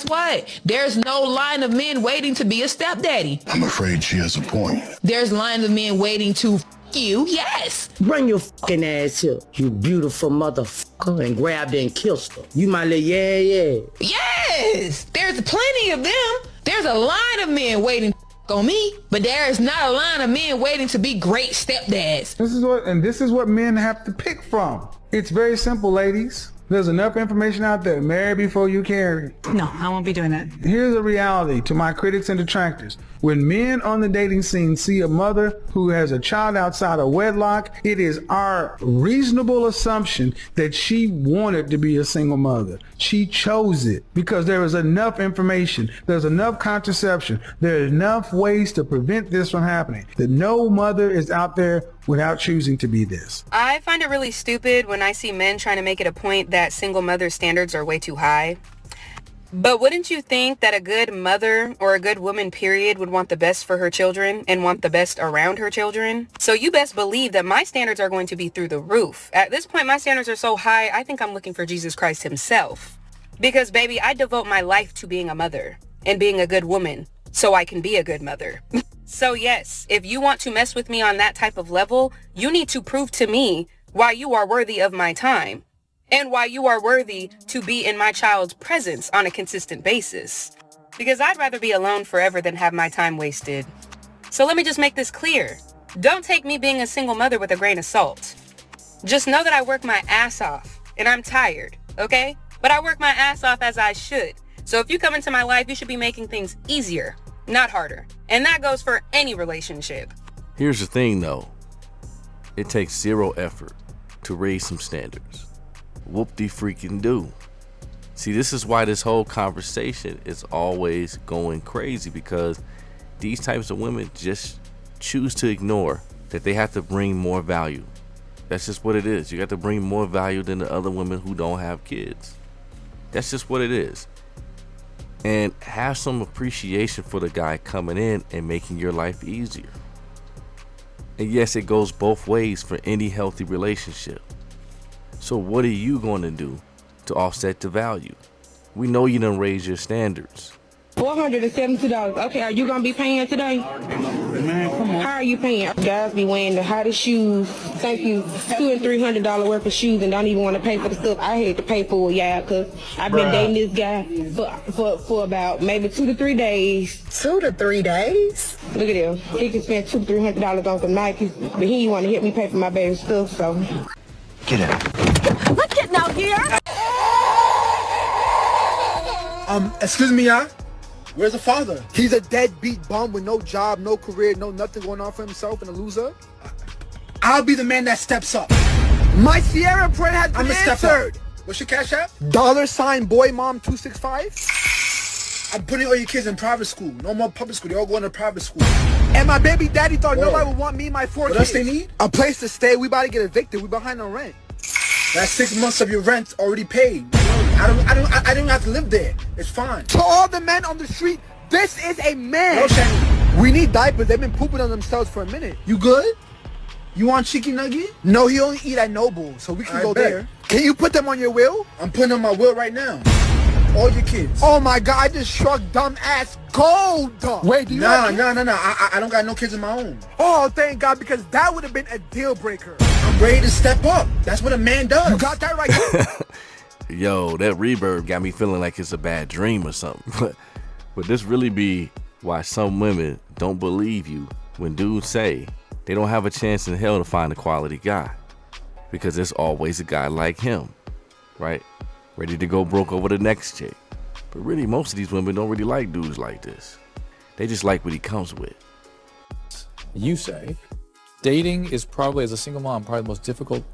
what? There's no line of men waiting to be a stepdaddy. I'm afraid she has a point. There's lines of men waiting to you, yes. Bring your fucking ass here, you beautiful motherfucker, and grabbed her and kissed her. You my little yeah. Yes, there's plenty of them. There's a line of men waiting on me, but there is not a line of men waiting to be great stepdads. This is what men have to pick from. It's very simple, ladies. There's enough information out there. Marry before you carry. No, I won't be doing that. Here's a reality to my critics and detractors. When men on the dating scene see a mother who has a child outside of wedlock, it is our reasonable assumption that she wanted to be a single mother. She chose it because there is enough information. There's enough contraception. There are enough ways to prevent this from happening. That no mother is out there without choosing to be this. I find it really stupid when I see men trying to make it a point that single mother standards are way too high. But wouldn't you think that a good mother or a good woman, period, would want the best for her children and want the best around her children? So you best believe that my standards are going to be through the roof. At this point, my standards are so high, I think I'm looking for Jesus Christ himself. Because, baby, I devote my life to being a mother and being a good woman so I can be a good mother. So yes, if you want to mess with me on that type of level, you need to prove to me why you are worthy of my time and why you are worthy to be in my child's presence on a consistent basis. Because I'd rather be alone forever than have my time wasted. So let me just make this clear. Don't take me being a single mother with a grain of salt. Just know that I work my ass off and I'm tired, okay? But I work my ass off as I should. So if you come into my life, you should be making things easier, not harder. And that goes for any relationship. Here's the thing though. It takes zero effort to raise some standards. Whoop-de-freaking do. See, this is why this whole conversation is always going crazy, because these types of women just choose to ignore that they have to bring more value. That's just what it is. You got to bring more value than the other women who don't have kids. That's just what it is. And have some appreciation for the guy coming in and making your life easier. And yes, it goes both ways for any healthy relationship. So what are you going to do to offset the value? We know you done raise your standards. $472. Okay, are you gonna be paying today? Man, come on. How are you paying? Guys be wearing the hottest shoes. Thank you, $200 and $300 worth of shoes, and don't even want to pay for the stuff I had to pay for, y'all, cause I've been dating this guy for about maybe 2 to 3 days. 2 to 3 days? Look at him. He can spend $200 to $300 on some Nikes, but he ain't want to help me pay for my baby stuff. So Get out. Let's get out here. Excuse me, y'all. Where's the father? He's a deadbeat bum with no job, no career, no nothing going on for himself, and a loser. I'll be the man that steps up. My Sierra prayer has been answered. What's your cash app? $boymom265. I'm putting all your kids in private school. No more public school. They all going to private school. And my baby daddy thought nobody would want me and my 4 kids. What else they need? A place to stay. We about to get evicted. We behind on rent. That's 6 months of your rent already paid. I don't have to live there. It's fine. To all the men on the street, this is a man. No, Shani. We need diapers. They've been pooping on themselves for a minute. You good? You want chicken nugget? No, he only eat at Noble, so we can go there. Can you put them on your will? I'm putting on my will right now. All your kids. Oh my God, I just struck dumb ass gold. Wait, do you No. I don't got no kids of my own. Oh, thank God, because that would have been a deal breaker. I'm ready to step up. That's what a man does. You got that right. Yo, that reverb got me feeling like it's a bad dream or something. But this really be why some women don't believe you when dudes say they don't have a chance in hell to find a quality guy. Because there's always a guy like him, right? Ready to go broke over the next chick. But really, most of these women don't really like dudes like this. They just like what he comes with. You say dating is probably, as a single mom, probably the most difficult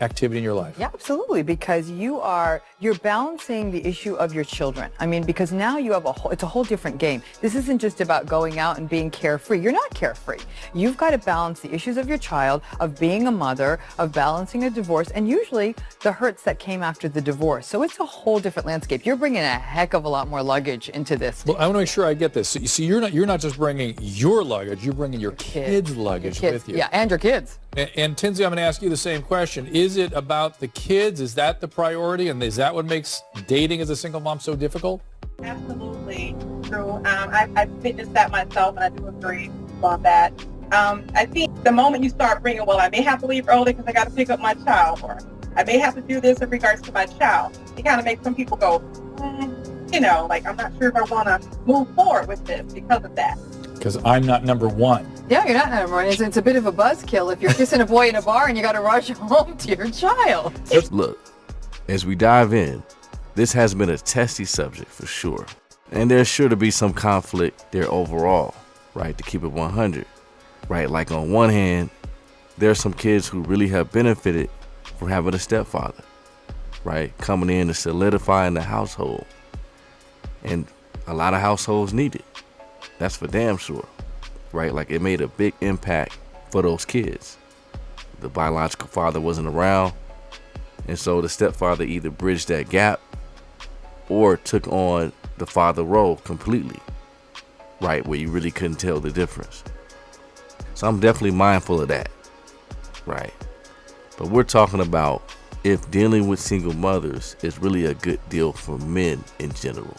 activity in your life. Yeah, absolutely, because you're balancing the issue of your children. I mean, because now you have it's a whole different game. This isn't just about going out and being carefree. You're not carefree. You've got to balance the issues of your child, of being a mother, of balancing a divorce, and usually the hurts that came after the divorce. So it's a whole different landscape. You're bringing a heck of a lot more luggage into this. Well, I want to make sure I get this. So, you see, you're not just bringing your luggage, you're bringing your kids' luggage with you. Yeah, and your kids. And Tinsley, I'm going to ask you the same question. Is it about the kids? Is that the priority? And is that what makes dating as a single mom so difficult? Absolutely true. I've witnessed that myself, and I do agree on that. I think the moment you start bringing, well, I may have to leave early because I got to pick up my child, or I may have to do this in regards to my child, it kind of makes some people go, like, I'm not sure if I want to move forward with this because of that. Because I'm not number one. Yeah, you're not number one. It's a bit of a buzzkill if you're kissing a boy in a bar and you got to rush home to your child. Look, as we dive in, this has been a testy subject for sure. And there's sure to be some conflict there overall, right? To keep it 100, right? Like on one hand, there are some kids who really have benefited from having a stepfather, right? Coming in and solidifying the household. And a lot of households need it. That's for damn sure, right? Like it made a big impact for those kids. The biological father wasn't around. And so the stepfather either bridged that gap or took on the father role completely, right? Where you really couldn't tell the difference. So I'm definitely mindful of that, right? But we're talking about if dealing with single mothers is really a good deal for men in general.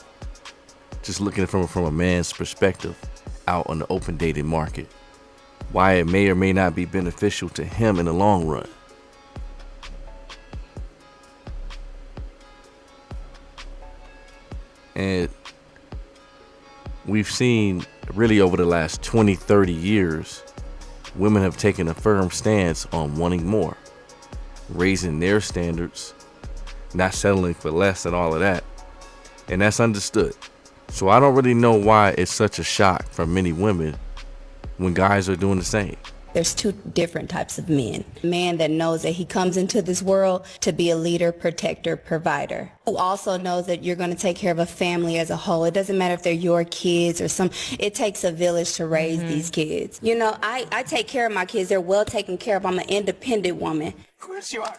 Just looking from a man's perspective out on the open dating market, why it may or may not be beneficial to him in the long run. And we've seen really over the last 20, 30 years, women have taken a firm stance on wanting more, raising their standards, not settling for less and all of that. And that's understood. So I don't really know why it's such a shock for many women when guys are doing the same. There's two different types of men. A man that knows that he comes into this world to be a leader, protector, provider, who also knows that you're going to take care of a family as a whole. It doesn't matter if they're your kids or it takes a village to raise these kids. You know, I take care of my kids. They're well taken care of. I'm an independent woman. Of course you are.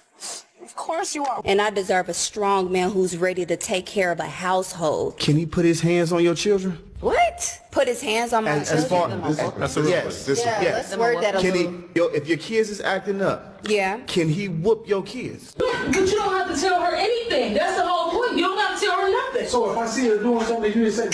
Of course you are. And I deserve a strong man who's ready to take care of a household. Can he put his hands on your children? What? Put his hands on my children? That's a real Let's word that a little. If your kids is acting up, can he whoop your kids? But you don't have to tell her anything. That's the whole point. You don't have to tell her nothing. So if I see her doing something, you just say,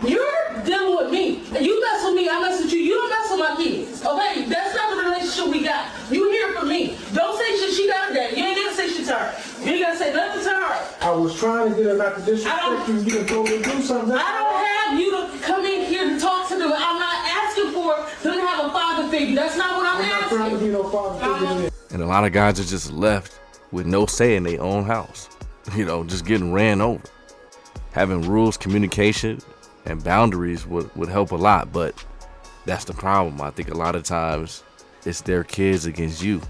you're dealing with me. You mess with me, I mess with you. You don't mess with my kids. Okay? That's not the relationship we got. You hear from me. Don't say shit she got her dad. You ain't gotta say shit to her. You ain't gotta say nothing to her. I was trying to get her not to disrespect you. You can go and do something. I don't have you to come in here to talk to them. I'm not asking for them to have a father figure. That's not what I'm asking. I'm not trying to be no father figure. And a lot of guys are just left with no say in their own house. You know, just getting ran over. Having rules, communication, and boundaries would help a lot, but that's the problem. I think a lot of times it's their kids against you.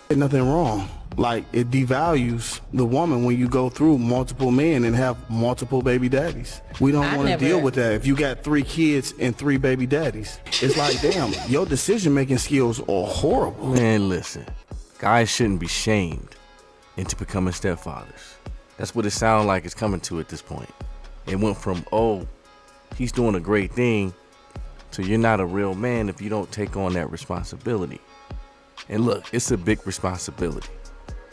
There's nothing wrong. Like, it devalues the woman when you go through multiple men and have multiple baby daddies. We don't want to deal with that. If you got 3 kids and 3 baby daddies, it's like, damn, your decision-making skills are horrible. Man, listen, guys shouldn't be shamed into becoming stepfathers. That's what it sounds like it's coming to at this point. It went from, oh, he's doing a great thing, to you're not a real man if you don't take on that responsibility. And look, it's a big responsibility.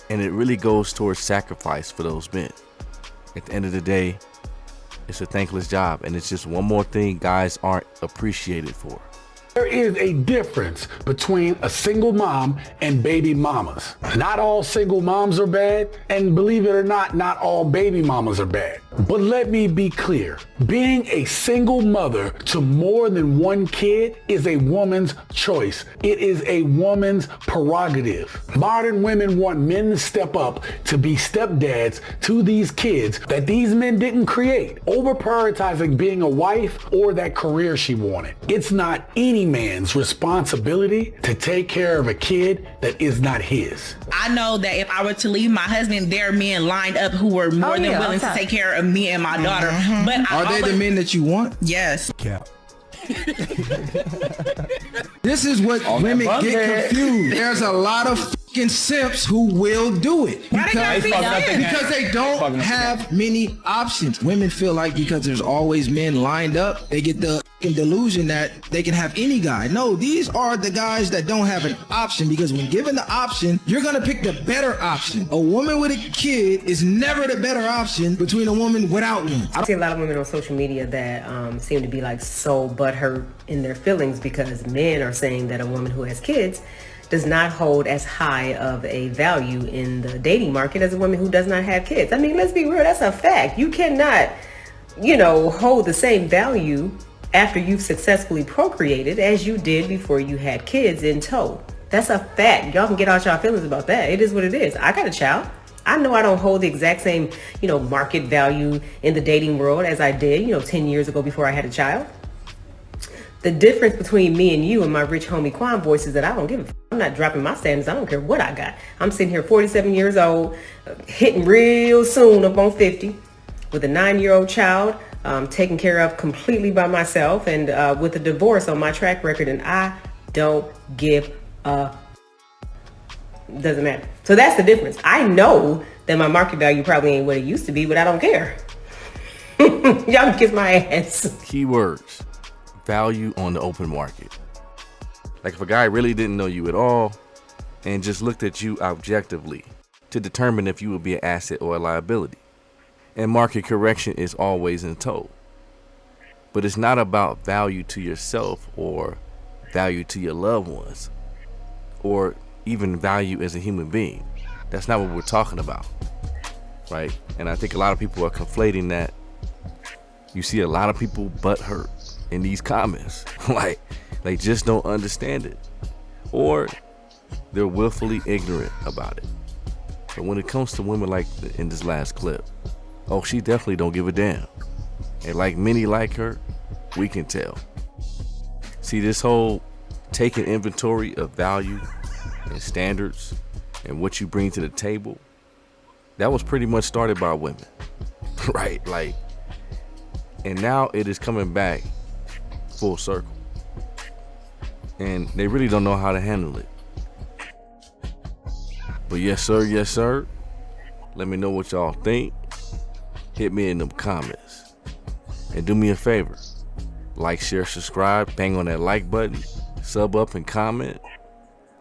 And it really goes towards sacrifice for those men. At the end of the day, it's a thankless job, and it's just one more thing guys aren't appreciated for. There is a difference between a single mom and baby mamas. Not all single moms are bad, and believe it or not all baby mamas are bad. But let me be clear. Being a single mother to more than one kid is a woman's choice. It is a woman's prerogative. Modern women want men to step up to be stepdads to these kids that these men didn't create, over prioritizing being a wife or that career she wanted. It's not any man's responsibility to take care of a kid that is not his. I know that if I were to leave my husband, there are men lined up who were more than willing to take care of me and my daughter. But are they the men that you want? Yes. Cap. This is what women get confused. There's a lot of simps who will do it Why they gotta be because they don't have many options. Women feel like because there's always men lined up, they get the delusion that they can have any guy. No, these are the guys that don't have an option, because when given the option, you're gonna pick the better option. A woman with a kid is never the better option between a woman without one. I see a lot of women on social media that seem to be like so butthurt in their feelings because men are saying that a woman who has kids does not hold as high of a value in the dating market as a woman who does not have kids. I mean, let's be real, that's a fact. You cannot, hold the same value after you've successfully procreated as you did before you had kids in tow. That's a fact. Y'all can get out y'all feelings about that. It is what it is. I got a child. I know I don't hold the exact same, market value in the dating world as I did, 10 years ago before I had a child. The difference between me and you and my rich homie Quan voice is that I don't give a f. I'm not dropping my standards. I don't care what I got. I'm sitting here 47 years old, hitting real soon up on 50 with a 9-year-old child, taken care of completely by myself, and with a divorce on my track record, and I don't give a doesn't matter. So that's the difference. I know that my market value probably ain't what it used to be, but I don't care. Y'all can kiss my ass. Keywords: value on the open market. Like if a guy really didn't know you at all and just looked at you objectively to determine if you would be an asset or a liability. And market correction is always in tow. But it's not about value to yourself or value to your loved ones or even value as a human being. That's not what we're talking about, right? And I think a lot of people are conflating that. You see a lot of people butthurt in these comments, like they just don't understand it, or they're willfully ignorant about it. But when it comes to women like in this last clip, oh, she definitely don't give a damn. And like many like her, we can tell. See, this whole taking inventory of value and standards and what you bring to the table, that was pretty much started by women, right? Like, and now it is coming back full circle. And they really don't know how to handle it. But yes, sir. Let me know what y'all think. Hit me in them comments. And do me a favor. Like, share, subscribe, bang on that like button, sub up and comment.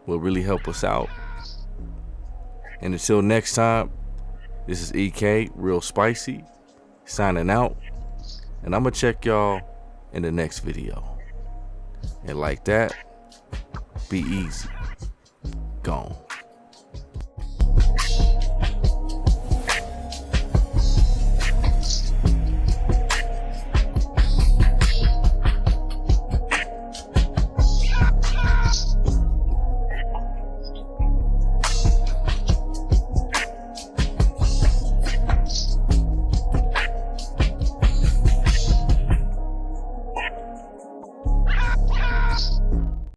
Will really help us out. And until next time, this is EK, Real Spicy, signing out. And I'm gonna check y'all in the next video. And like that, be easy. Gone.